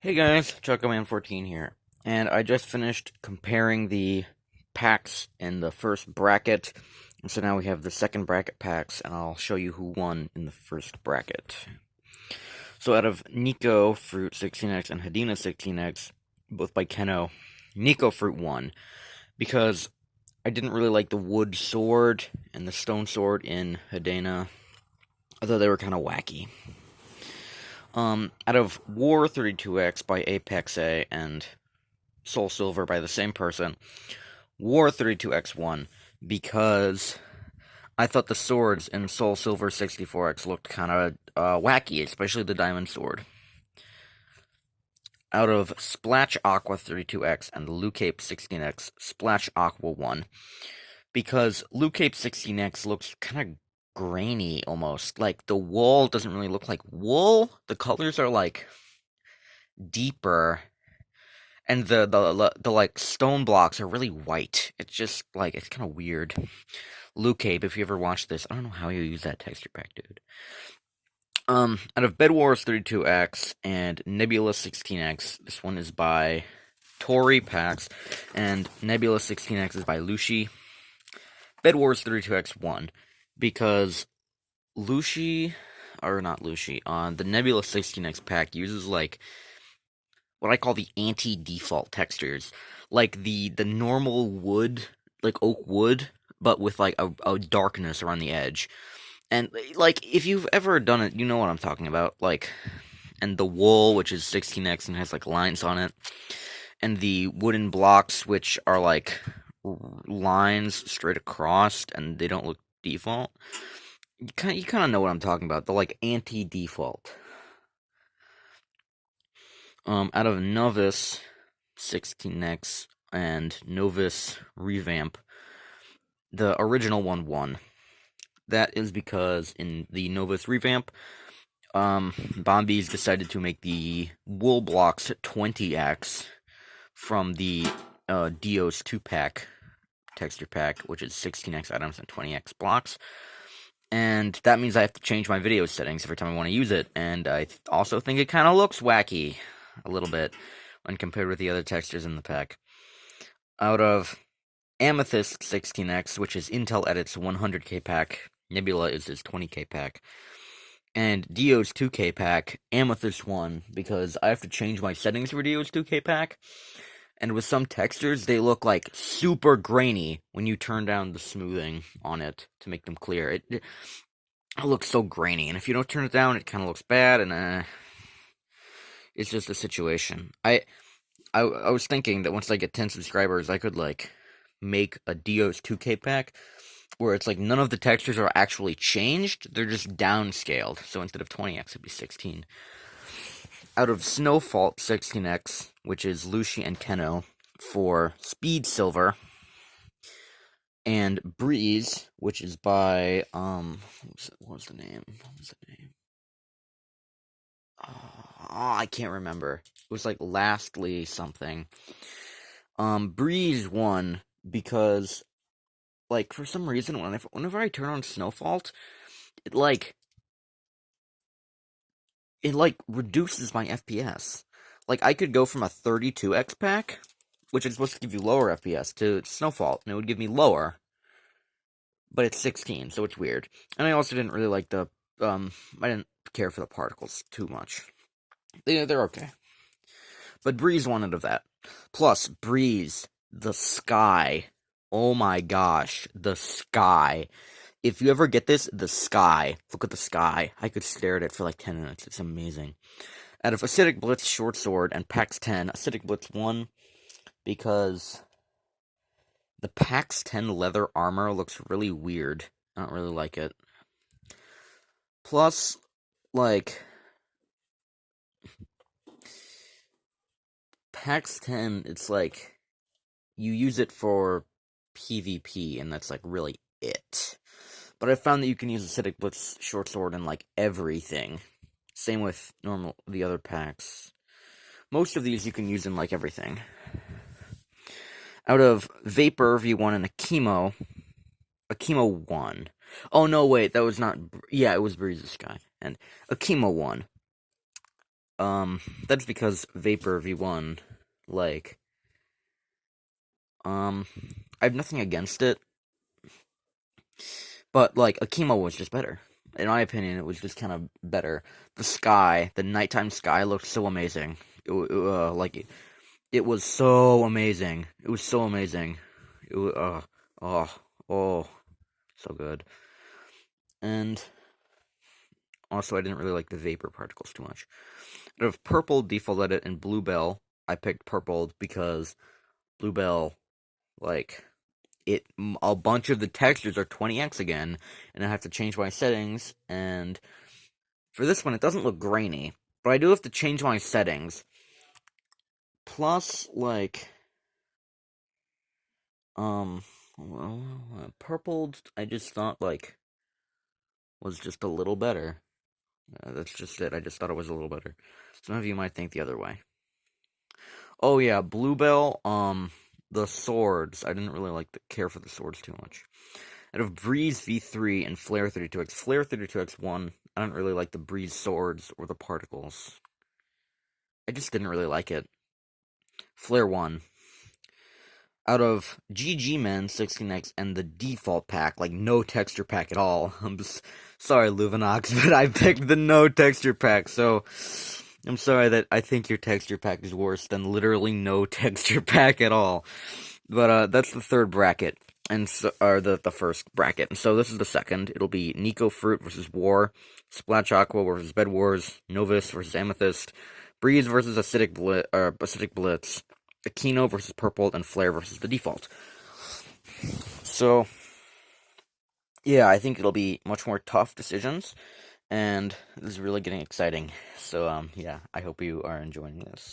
Hey guys, ChuckoMan14 here, and I just finished comparing the packs in the first bracket, and so now we have the second bracket packs, and I'll show you who won in the first bracket. So out of Nico Fruit 16X and Hedina 16X, both by Keno, Nico Fruit won, because I didn't really like the wood sword and the stone sword in Hedina. I thought they were kind of wacky. Out of War 32X by Apex A and Soul Silver by the same person, War 32X won because I thought the swords in Soul Silver 64X looked kind of wacky, especially the Diamond Sword. Out of Splash Aqua 32X and Lucape 16X, Splash Aqua won because Lucape 16X looks kind of grainy almost. Like the wool doesn't really look like wool. The colors are like deeper, and the like stone blocks are really white. It's just like it's kind of weird. Lucape, if you ever watched this, I don't know how you use that texture pack, dude. Out of Bed Wars 32X and Nebula 16X, this one is by Tori Pax, and Nebula 16X is by Lushi. Bed Wars 32X won because Lushi, or not Lushi, the Nebula 16X pack uses like what I call the anti-default textures, like the normal wood, like oak wood, but with like a darkness around the edge. And like if you've ever done it, you know what I'm talking about. Like, and the wool, which is 16X and has like lines on it, and the wooden blocks, which are like lines straight across, and they don't look default. You kind of know what I'm talking about. The like anti-default. Out of Novus 16X and Novus Revamp, the original one won. That is because in the Novus Revamp, Bombies decided to make the wool blocks 20x from the Dios 2-pack texture pack, which is 16x items and 20x blocks. And that means I have to change my video settings every time I want to use it. And I also think it kind of looks wacky a little bit when compared with the other textures in the pack. Out of Amethyst 16X, which is Intel Edit's 100k pack, Nebula is his 20k pack, and Dio's 2k pack, Amethyst won because I have to change my settings for Dio's 2k pack, and with some textures, they look like super grainy when you turn down the smoothing on it to make them clear. It looks so grainy, and if you don't turn it down, it kind of looks bad, and it's just a situation. I was thinking that once I get 10 subscribers, I could like make a Dio's 2k pack where it's like none of the textures are actually changed, they're just downscaled. So instead of 20x, it'd be 16. Out of Snowfault 16x, which is Lushi and Keno for Speed Silver, and Breeze, which is by what was the name? I can't remember. It was like Lastly something. Breeze won because, like, for some reason, whenever I turn on Snowfault, it reduces my FPS. Like, I could go from a 32x pack, which is supposed to give you lower FPS, to Snowfault, and it would give me lower. But it's 16, so it's weird. And I also didn't really like I didn't care for the particles too much. They're okay. But Breeze wanted of that. Plus, Breeze, the sky. Oh my gosh, the sky. If you ever get this, the sky. Look at the sky. I could stare at it for like 10 minutes. It's amazing. Out of Acidic Blitz Short Sword and PAX 10, Acidic Blitz won because the PAX 10 leather armor looks really weird. I don't really like it. Plus, like, PAX 10, it's like, you use it for PvP, and that's like really it. But I found that you can use Acidic Blitz Short Sword in like everything. Same with the other packs. Most of these you can use in like everything. Out of Vapor V1 and Akimo won. Oh no, wait, that was not. Yeah, it was Breeze's Sky, and Akimo won That's because Vapor V1, like, I have nothing against it, but, like, Akimo was just better. In my opinion, it was just kind of better. The nighttime sky looked so amazing. It was so amazing. It was so amazing. It was, oh, oh, so good. And also, I didn't really like the vapor particles too much. Out of purple, default edit, and bluebell, I picked purple because bluebell, like, a bunch of the textures are 20x again, and I have to change my settings, and for this one, it doesn't look grainy, but I do have to change my settings. Plus, like, well, purple, I just thought, like, was just a little better. That's just it. I just thought it was a little better. Some of you might think the other way. Oh yeah, Bluebell, the swords. I didn't really care for the swords too much. Out of Breeze V3 and Flare 32X. Flare 32X 1, I don't really like the Breeze swords or the particles. I just didn't really like it. Flare 1. Out of GG Men 16X and the default pack, like no texture pack at all. I'm just sorry, Luvinox, but I picked the no texture pack, so I'm sorry that I think your texture pack is worse than literally no texture pack at all. But that's the third bracket, or the first bracket. And so this is the second. It'll be Nico Fruit versus War, Splash Aqua versus Bed Wars, Novus versus Amethyst, Breeze versus Acidic Blitz, Aquino versus Purple, and Flare versus the default. So, yeah, I think it'll be much more tough decisions, and this is really getting exciting. So, yeah, I hope you are enjoying this.